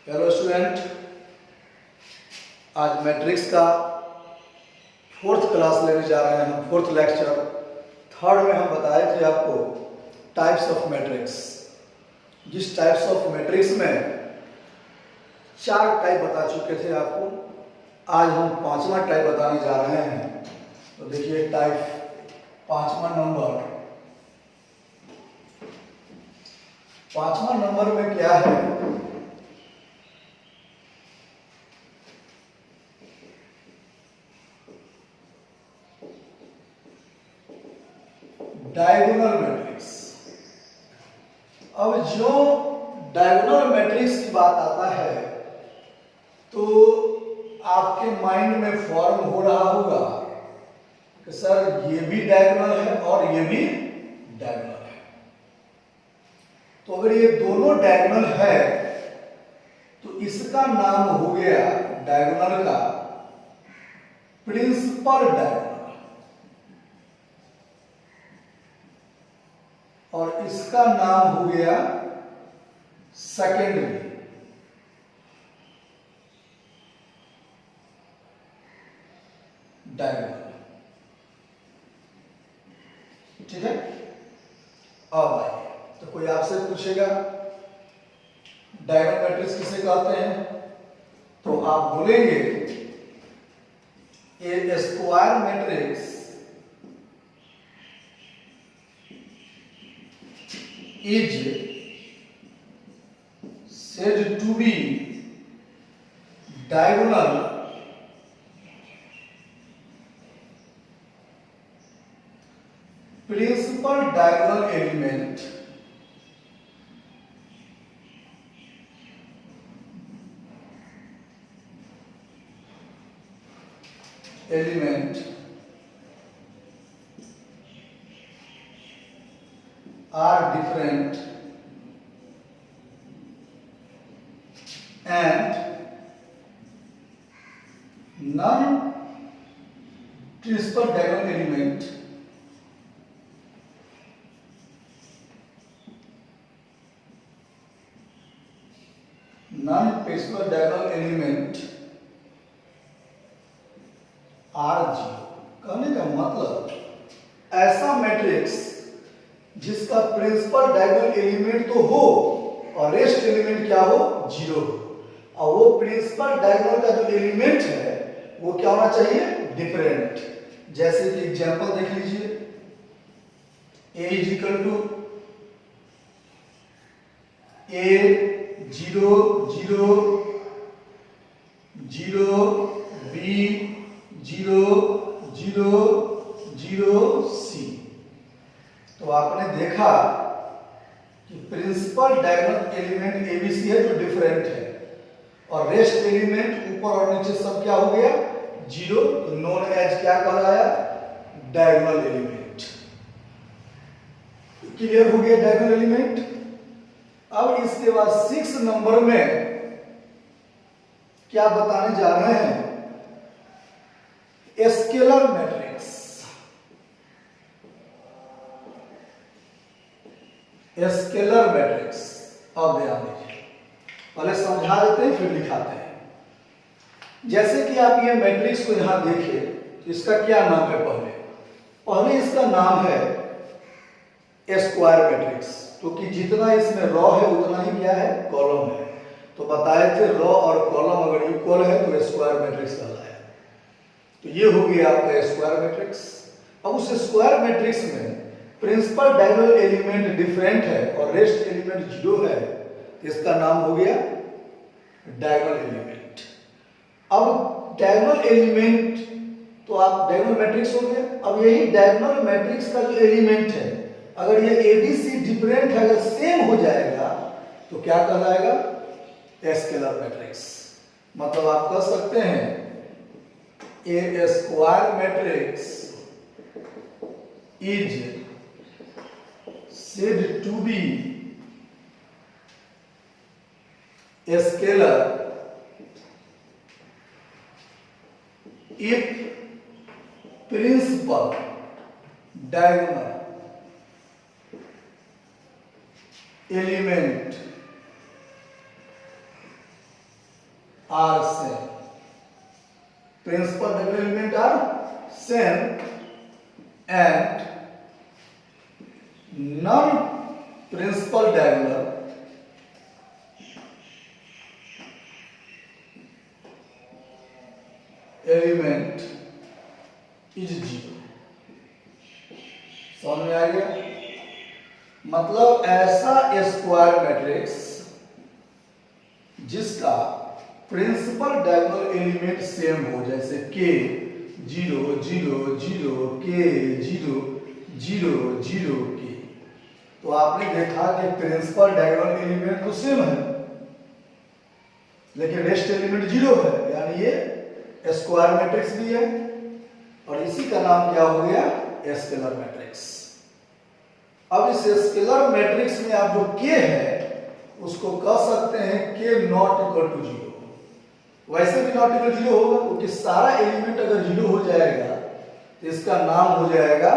Hello student, आज matrix का fourth class लेने जा रहे हैं हम। फोर्थ लेक्चर थर्ड में हम बताए थे आपको टाइप्स ऑफ मैट्रिक्स। जिस टाइप्स ऑफ मैट्रिक्स में 4 टाइप बता चुके थे आपको, आज हम 5वां टाइप बताने जा रहे हैं। तो देखिए टाइप 5वां नंबर। 5वां नंबर में क्या है? Diagonal matrix. अब जो डायगोनल मैट्रिक्स की बात आता है तो आपके माइंड में फॉर्म हो रहा होगा कि सर ये भी डायगोनल है और ये भी डायगोनल है। तो अगर ये दोनों डायगोनल है तो इसका नाम हो गया डायगोनल का प्रिंसिपल डायगोनल, और इसका नाम हो गया सेकेंडरी डायगोनल। ठीक है। अब आइए, तो कोई आपसे पूछेगा डायगोनल मैट्रिक्स किसे कहते हैं, तो आप बोलेंगे A square matrix is said to be diagonal principal diagonal element are different and non-principal diagonal element are zero। कहने का मतलब ऐसा मैट्रिक्स जिसका प्रिंसिपल डायगोनल एलिमेंट तो हो और रेस्ट एलिमेंट क्या हो, जीरो हो। और वो प्रिंसिपल डायगोनल का जो एलिमेंट है वो क्या होना चाहिए, डिफरेंट। जैसे कि एग्जांपल देख लीजिए, a is equal to a 0 0 0 b 0 0 0 c। तो आपने देखा कि प्रिंसिपल डायगोनल एलिमेंट एबीसी है जो डिफरेंट है, और रेस्ट एलिमेंट ऊपर और नीचे सब क्या हो गया, जीरो। तो नोन एज क्या कहलाया, डायगोनल एलिमेंट। क्लियर हो गया डायगोनल एलिमेंट। अब इसके बाद 6 नंबर में क्या बताने जा रहे हैं, स्केलर मैट्रिक्स। Scalar matrix. अब ध्यान दीजिए, पहले समझा देते हैं फिर लिखाते हैं। जैसे कि आप ये मैट्रिक्स को यहां देखिए, इसका क्या नाम है, पहले इसका नाम है स्क्वायर मैट्रिक्स, क्योंकि जितना इसमें रॉ है उतना ही क्या है, कॉलम है। तो बताए थे रॉ और कॉलम अगर इक्वल है तो स्क्वायर मैट्रिक्स कहलाया। तो ये हो गया आपका स्क्वायर मैट्रिक्स। अब उस स्क्वायर मैट्रिक्स में प्रिंसिपल डायगोनल एलिमेंट डिफरेंट है और रेस्ट एलिमेंट जीरो है, इसका नाम हो गया डायगोनल एलिमेंट। अब डायगोनल एलिमेंट तो आप डायगोनल मैट्रिक्स हो गया। अब यही डायगोनल मैट्रिक्स का जो एलिमेंट है, अगर ये एबीसी डिफरेंट है, अगर सेम हो जाएगा तो क्या कहलाएगा, स्केलर मैट्रिक्स। मतलब आप कह सकते हैं A square matrix is said to be a scalar if principal diagonal element are same. Principal diagonal element are same and non-principal diagonal element is 0. समझ में आ गया? मतलब ऐसा स्क्वायर मैट्रिक्स जिसका प्रिंसिपल डायगोनल एलिमेंट सेम हो, जैसे k 0 0 0 k 0 0 0 k, तो आपने देखा कि प्रिंसिपल डायगोनल एलिमेंट तो सेम है लेकिन रेस्ट एलिमेंट 0 है, यानी ये स्क्वायर मैट्रिक्स भी है और इसी का नाम क्या हो गया? Scalar matrix. अब इस स्केलर मैट्रिक्स में आप जो k है उसको कह सकते हैं k नॉट इक्वल टू 0। वैसे भी नॉट इक्वल 0 होगा क्योंकि सारा एलिमेंट अगर 0 हो जाएगा तो इसका नाम हो जाएगा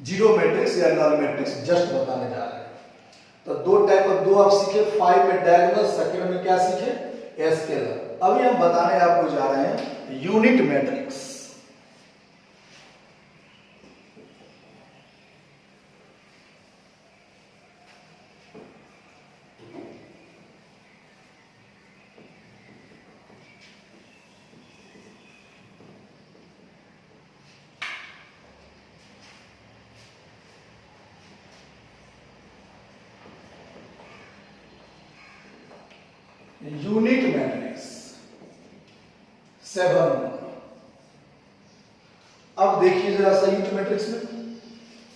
जीरो मैट्रिक्स या नल मैट्रिक्स। जस्ट बताने जा रहे हैं। तो दो टाइप ऑफ, दो आप सीखे 5 में डायगोनल, सेकंड में क्या सीखे? स्केलर। अभी हम बताने आपको जा रहे हैं यूनिट मैट्रिक्स। Unit matrix 7। अब देखिए जरा सा यूनिट मैट्रिक्स में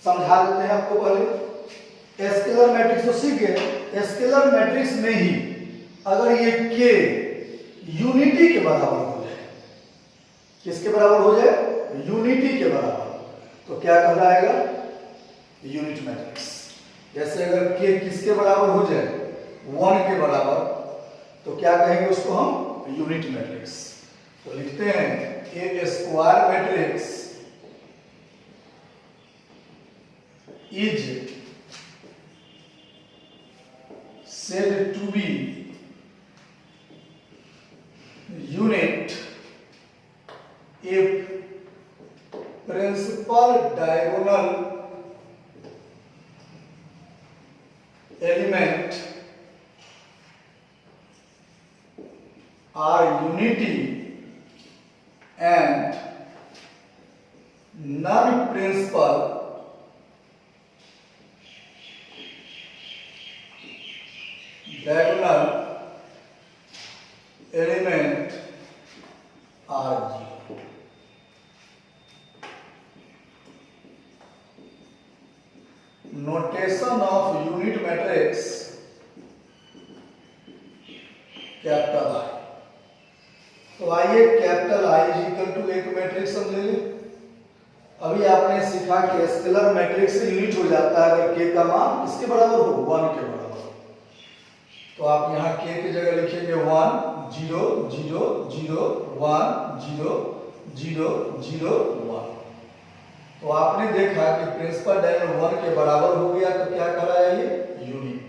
समझा देते हैं आपको। पहले स्केलर मैट्रिक्स तो सीख गए। स्केलर मैट्रिक्स में ही अगर ये k यूनिटी के बराबर हो जाए, किसके बराबर हो जाए? यूनिटी के बराबर, तो क्या कहलाएगा? Unit matrix. जैसे अगर k किसके बराबर हो जाए? 1 के बराबर, तो क्या कहेंगे उसको हम? Unit matrix. तो लिखते हैं A square matrix is said to be unit if principal diagonal element are unity and non-principal diagonal element are 0. Notation of unit matrix capital I। तो आइए capital I is equal to एक matrix हम ले लें। अभी आपने सीखा कि स्केलर मैट्रिक्स से यूनिट हो जाता है अगर k का मान किसके बराबर हो? 1 के बराबर। तो आप यहाँ k की जगह लिखेंगे 1 0 0 0 1 0 0 0 1। तो आपने देखा कि प्रिंसिपल डायगोनल 1 के बराबर हो गया, तो क्या कहलाया ये? यूनिट।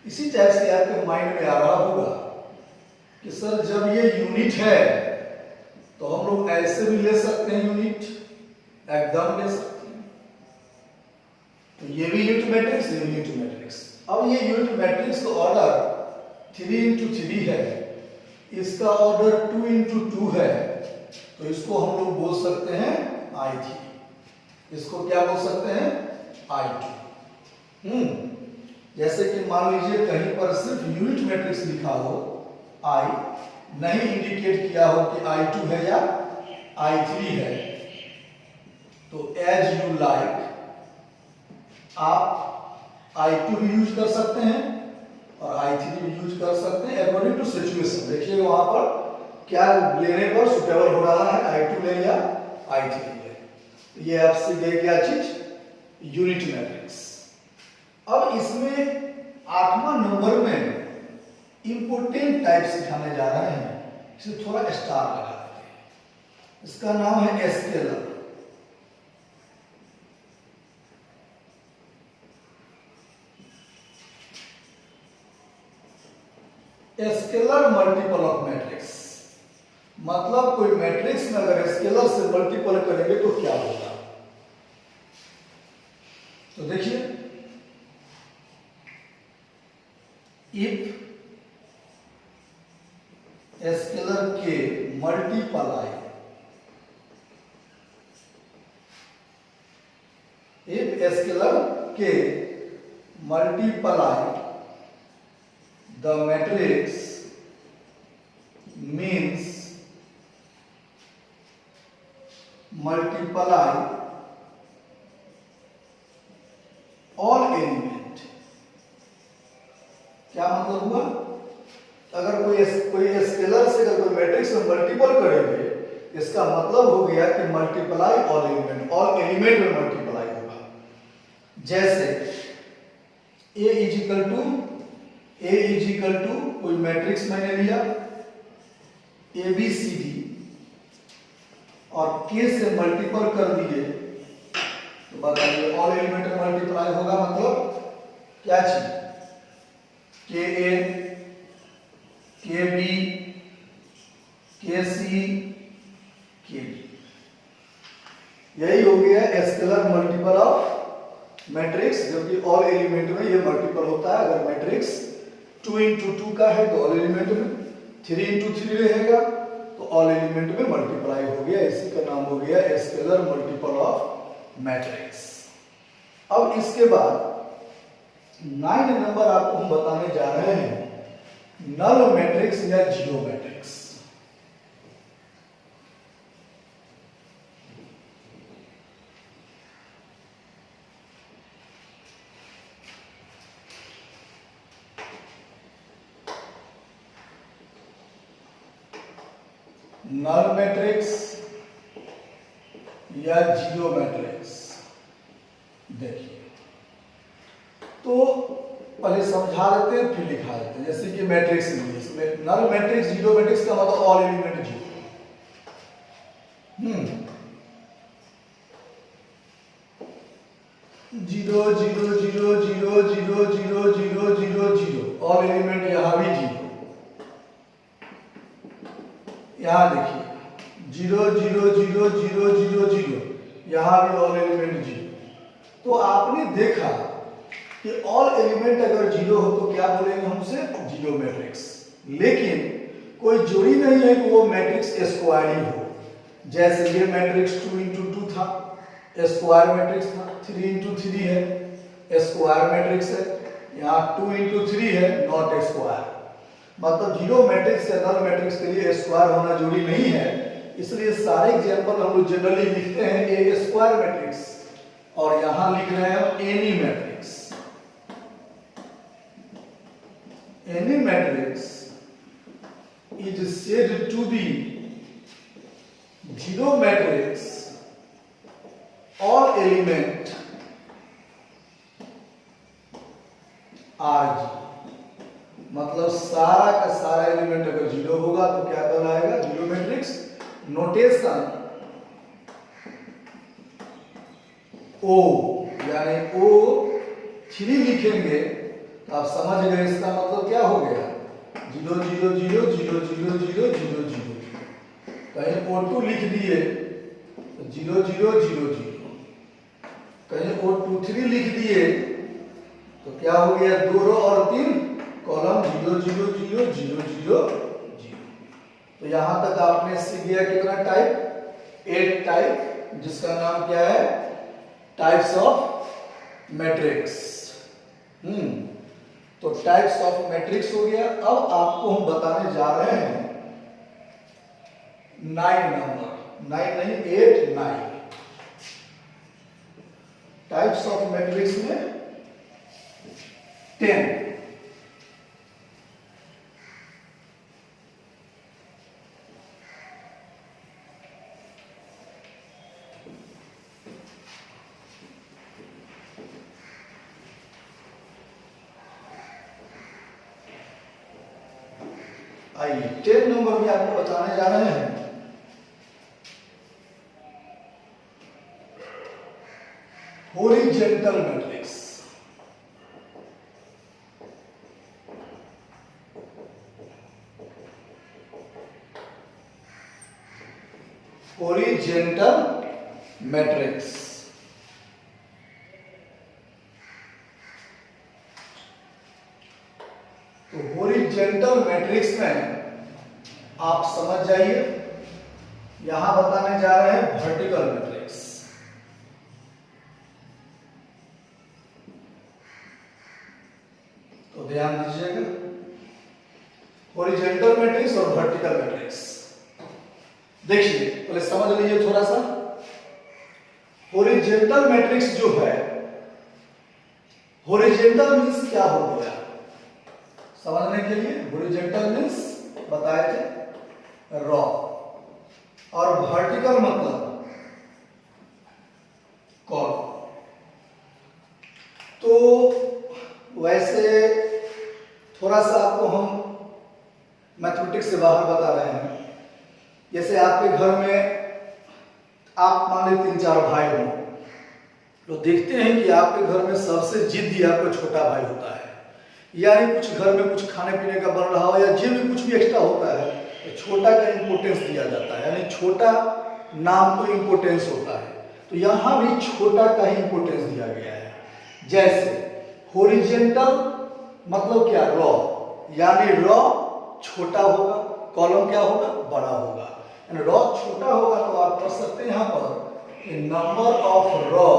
इसी टाइप से आपके माइंड में आ रहा होगा कि सर जब ये यूनिट है तो हम लोग ऐसे भी ले सकते हैं यूनिट, एकदम ले सकते हैं। तो ये भी यूनिट मैट्रिक्स, ये यूनिट मैट्रिक्स। अब ये यूनिट मैट्रिक्स का ऑर्डर 3 into 3 है, इसका ऑर्डर 2 into 2 है, तो इसको हम लोग बोल सकते हैं I3। इसको क्या बोल सकते हैं? I2। जैसे कि मान लीजिए कहीं पर सिर्फ यूनिट मैट्रिक्स लिखा हो, I नहीं इंडिकेट किया हो कि I2 है या I3 है, तो एज यू लाइक आप I2 भी यूज कर सकते हैं और I3 भी यूज कर सकते हैं अकॉर्डिंग टू सिचुएशन। देखिए वहां पर क्या लेने पर सुटेबल हो रहा है, I2 ले या I3 ले। तो ये आपसे गए क्या चीज? Unit matrix. अब इसमें 8वां नंबर में इंपोर्टेंट टाइप सिखाने जा रहे हैं, इसे थोड़ा स्टार लगा देते हैं। इसका नाम है scalar. Scalar multiple of matrix, मतलब कोई मैट्रिक्स में अगर स्केलर से मल्टीपल करेंगे तो क्या होगा। तो देखिए, इफ स्केलर के मल्टीप्लाई, इफ स्केलर के multiply the matrix means multiply all element। क्या मतलब हुआ, अगर कोई स्केलर से अगर कोई मैट्रिक्स में मल्टीपल करेंगे, इसका मतलब हो गया कि multiply all element, all element में मल्टीप्लाई होगा। जैसे A इज इक्वल टू कोई मैट्रिक्स मैंने लिया ABCD और K से मल्टीपल कर दिए, तो बताइए ऑल एलिमेंट में मल्टीप्लाई होगा, मतलब क्या चीज, KA, KB, KC, KB, यही हो गया स्केलर मल्टीपल ऑफ मैट्रिक्स, जबकि ऑल एलिमेंट में ये मल्टीपल होता है। अगर मैट्रिक्स 2 into 2 का है तो ऑल एलिमेंट में, 3 into 3 रहेगा तो ऑल एलिमेंट में मल्टीप्लाई हो गया, इसी का नाम हो गया स्केलर मल्टीपल ऑफ मैट्रिक्स। अब इसके बाद 9 नंबर आपको हम बताने जा रहे हैं नल मैट्रिक्स या जीरो मैट्रिक्स। नल मैट्रिक्स या जीरो मैट्रिक्स, देखिए तो पहले समझा देते हैं फिर लिखा देते हैं। जैसे कि मैट्रिक्स में नल मैट्रिक्स, जीरो मैट्रिक्स का मतलब all element zero. Zero zero zero zero zero zero zero zero zero, all element यहां भी जीरो। यहां देखिए zero zero zero zero zero zero, यहां भी ऑल एलिमेंट जीरो। तो आपने देखा कि ऑल एलिमेंट अगर जीरो हो तो क्या बोलेंगे हमसे, जीरो मैट्रिक्स। लेकिन कोई जोड़ी नहीं है कि वो मैट्रिक्स स्क्वायर ही हो। जैसे ये मैट्रिक्स 2 into 2 था, स्क्वायर मैट्रिक्स था, 3 into 3 है, स्क्वायर मैट्रिक्स है, यहाँ 2 into 3 है, नॉट स्क्वायर। मतलब जीरो मैट्रिक्स या नल मैट्रिक्स के लिए स्क्वायर होना जरूरी नहीं है। इसलिए सारे एग्जांपल हम लोग जनरली लिखते हैं ए स्क्वायर मैट्रिक्स, और यहां लिख रहे हैं any matrix. Any matrix is said to be zero matrix all element are zero. मतलब सारा का सारा एलिमेंट अगर जीरो होगा तो क्या कहलाएगा, जीरो मैट्रिक्स। नोटेशन ओ, यानी ओ 3 लिखेंगे तो आप समझ गए इसका मतलब क्या हो गया, zero zero zero zero zero zero zero zero. कहीं O2 लिख दिए तो जीरो जीरो जीरो जीरो, कहीं O23 लिख दिए तो क्या हो गया, 2 रो और 3 column, zero zero zero zero zero zero. तो यहां तक आपने सीख गया कितना टाइप, 8 टाइप, जिसका नाम क्या है, टाइप्स ऑफ मैट्रिक्स। तो टाइप्स ऑफ मैट्रिक्स हो गया। अब आपको हम बताने जा रहे हैं 9 नंबर, 9 नहीं 8 9 टाइप्स ऑफ मैट्रिक्स में 10। आइए 10 नंबर में आपको बताने जा रहे हैं हॉरिजॉन्टल मैट्रिक्स। Horizontal matrix. तो होरिजेंटल मैट्रिक्स में आप समझ जाइए, यहां बताने जा रहे हैं वर्टिकल मैट्रिक्स। तो ध्यान दीजिएगा, हॉरिजॉन्टल मैट्रिक्स और वर्टिकल मैट्रिक्स। देखिए पहले समझ लीजिए थोड़ा सा। हॉरिजॉन्टल मैट्रिक्स जो है, हॉरिजॉन्टल मींस क्या हो गया समझने के लिए। हॉरिजॉन्टल मींस बताए थे रॉ, और वर्टिकल मतलब कॉलम। तो वैसे थोड़ा सा आपको हम मैथमेटिक्स से बाहर बता रहे हैं। जैसे आपके घर में आप मान लीजिए 3-4 भाई हो, तो देखते हैं कि आपके घर में सबसे जिद्दी आपका छोटा भाई होता है। यानी कुछ घर में कुछ खाने पीने का बन रहा हो या जो भी कुछ भी एक्स्ट्रा होता है, तो छोटा का इंपोर्टेंस दिया जाता है, यानी छोटा नाम को इंपोर्टेंस होता है। तो यहाँ भी छोटा का ही इंपोर्टेंस दिया गया है। जैसे हॉरिजॉन्टल मतलब क्या, रॉ, यानी रॉ छोटा होगा, कॉलम क्या होगा, बड़ा होगा। यानी रॉ छोटा होगा तो आप पढ़ सकते हैं यहाँ पर नंबर ऑफ रॉ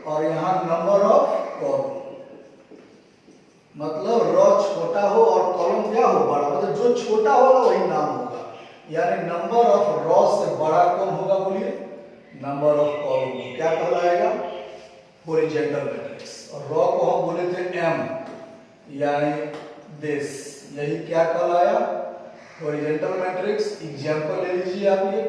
और यहाँ नंबर ऑफ कॉलम। मतलब रॉ छोटा हो और कॉलम क्या हो, बड़ा। मतलब जो छोटा होगा वही नाम होगा। यानी नंबर ऑफ रॉ से बड़ा कौन होगा, बोलिए, नंबर ऑफ कॉलम। क्या कहलाएगा, हॉरिजॉन्टल मैट्रिक्स। और रॉ को हम बोले थे m, यानी दिस, यही क्या कहलाया, हॉरिजॉन्टल मैट्रिक्स। एग्जांपल ले लीजिए आप, ये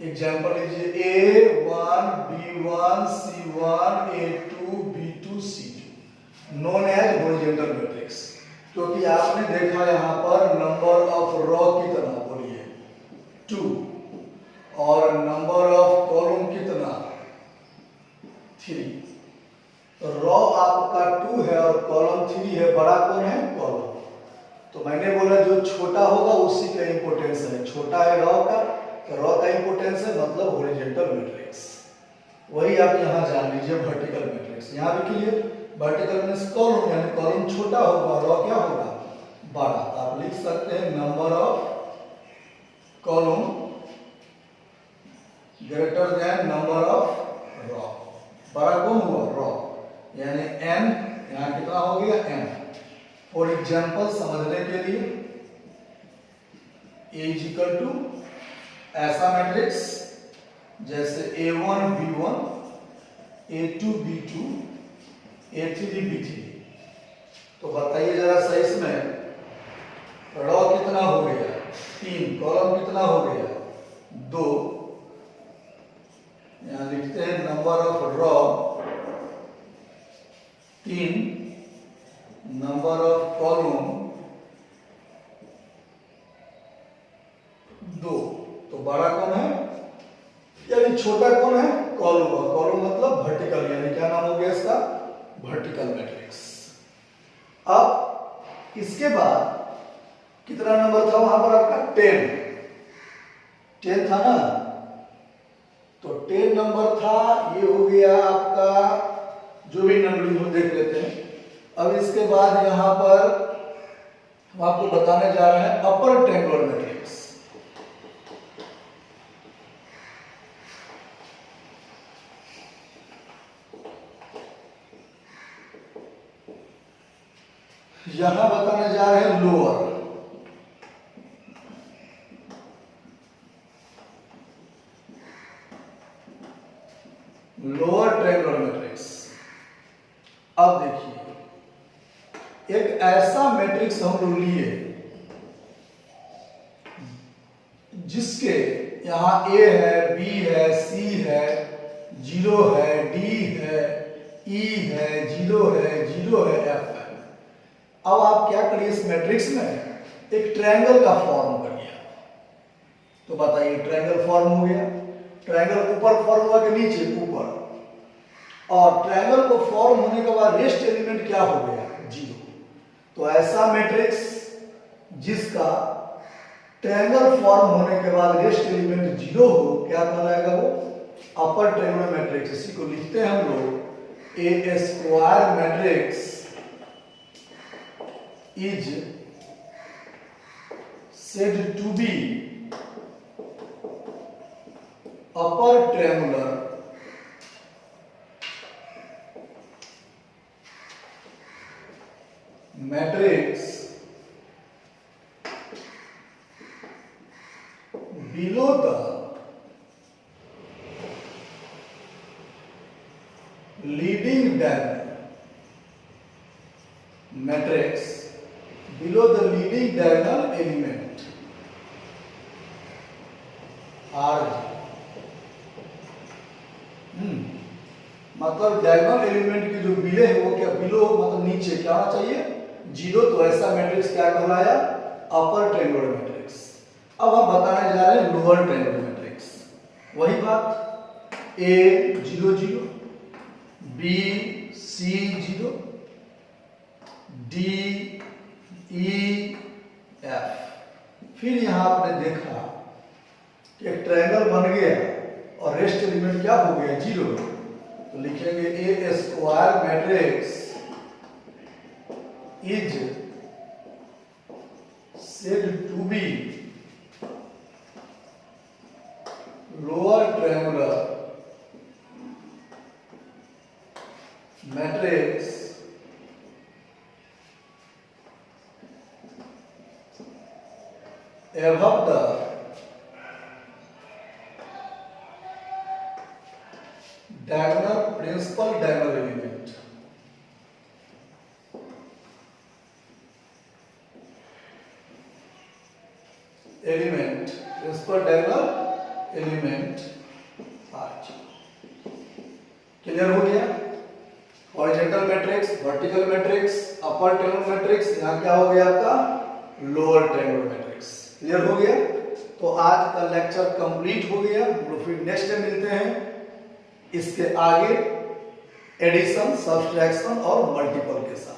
एग्जांपल लीजिए A1 B1 C1 A2 B2 C2, known as horizontal matrix. क्योंकि आपने देखा यहाँ पर नंबर ऑफ रॉ कितना, बोलिए 2, और नंबर ऑफ कॉलम कितना, 3। तो रॉ आपका 2 है और कॉलम 3 है, बड़ा कौन है, कॉलम। तो मैंने बोला जो छोटा होगा उसी का इंपोर्टेंस है, छोटा है रॉ का, तो रॉ का इंपोर्टेंस है, मतलब हॉरिजॉन्टल मैट्रिक्स। वही आप यहाँ जान लीजिए वर्टिकल मैट्रिक्स। यहाँ भी क्लियर, वर्टिकल मींस कॉलम, यानी कॉलम छोटा होगा, रॉ क्या होगा, बड़ा। आप लिख सकते हैं number of column greater than number of raw. बड़ा कौन हुआ, रॉ, यानी n, यहाँ कितना हो गया, n। फॉर एग्जाम्पल समझने के लिए A इज इक्वल टू ऐसा मैट्रिक्स जैसे A1 B1 A2 B2 A3 B3। तो बताइए जरा सही, इसमें रॉ कितना हो गया, 3, कॉलम कितना हो गया, 2। यहाँ लिखते हैं number of raw 3, number of column 2। तो बड़ा कौन है, यानी छोटा कौन है, कॉलम। कॉलम मतलब वर्टिकल, यानी क्या नाम हो गया इसका, वर्टिकल मैट्रिक्स। अब इसके बाद कितना नंबर था वहां पर आपका, 10 था ना। तो 10 नंबर था, ये हो गया आपका जो भी नंबरिंग हो देख लेते हैं। अब इसके बाद यहां पर हम आपको बताने जा रहे हैं अपर ट्रायंगुलर मैट्रिक्स। यहां बताने जा रहे हैं लोअर। Lower triangular matrix. अब देखिए, एक ऐसा मैट्रिक्स हम लोग लिए जिसके यहां A है, B है, C है, 0 है, D है, E है, 0 है, 0 है, F है। अब आप क्या करिए, इस मैट्रिक्स में एक ट्रायंगल का फॉर्म करिए। तो बताइए, ट्रायंगल फॉर्म हो गया। ट्रायंगल ऊपर फॉर्म हुआ कि नीचे, ऊपर। और ट्रायंगल को फॉर्म होने के बाद रेस्ट एलिमेंट क्या हो गया, 0। तो ऐसा मैट्रिक्स जिसका ट्रायंगल फॉर्म होने के बाद रेस्ट एलिमेंट 0 हो, क्या कहलाएगा वो? Upper triangular matrix. इसी को लिखते हैं हम लोग a square matrix is said to be upper triangular matrix below the leading diagonal matrix below the leading diagonal element R। मतलब डायगोनल एलिमेंट के जो बिले है वो क्या बिलो मतलब नीचे क्या होना चाहिए? 0। तो ऐसा मैट्रिक्स क्या कहलाया? अपर ट्रायंगुलर मैट्रिक्स। अब हम बताने जा रहे हैं लोअर ट्रायंगुलर मैट्रिक्स। वही बात, A 0 0, B C 0, D E F। फिर यहां आपने देखा कि एक ट्रायंगल बन गया और रेस्ट एलिमेंट क्या हो गया? 0। तो लिखेंगे a square matrix is said to be lower triangular matrix above the diagonal principal diagonal element। principal diagonal element R। Clear हो गया? हॉरिजॉन्टल मैट्रिक्स, वर्टिकल मैट्रिक्स, अपर ट्रायंगुलर मैट्रिक्स, यहाँ क्या हो गया आपका? Lower triangular matrix. क्लियर हो गया? तो आज का लेक्चर कंप्लीट हो गया। हम लोग फिर नेक्स्ट टाइम मिलते हैं इसके आगे एडिशन, सब्सट्रैक्शन और मल्टीपल के साथ।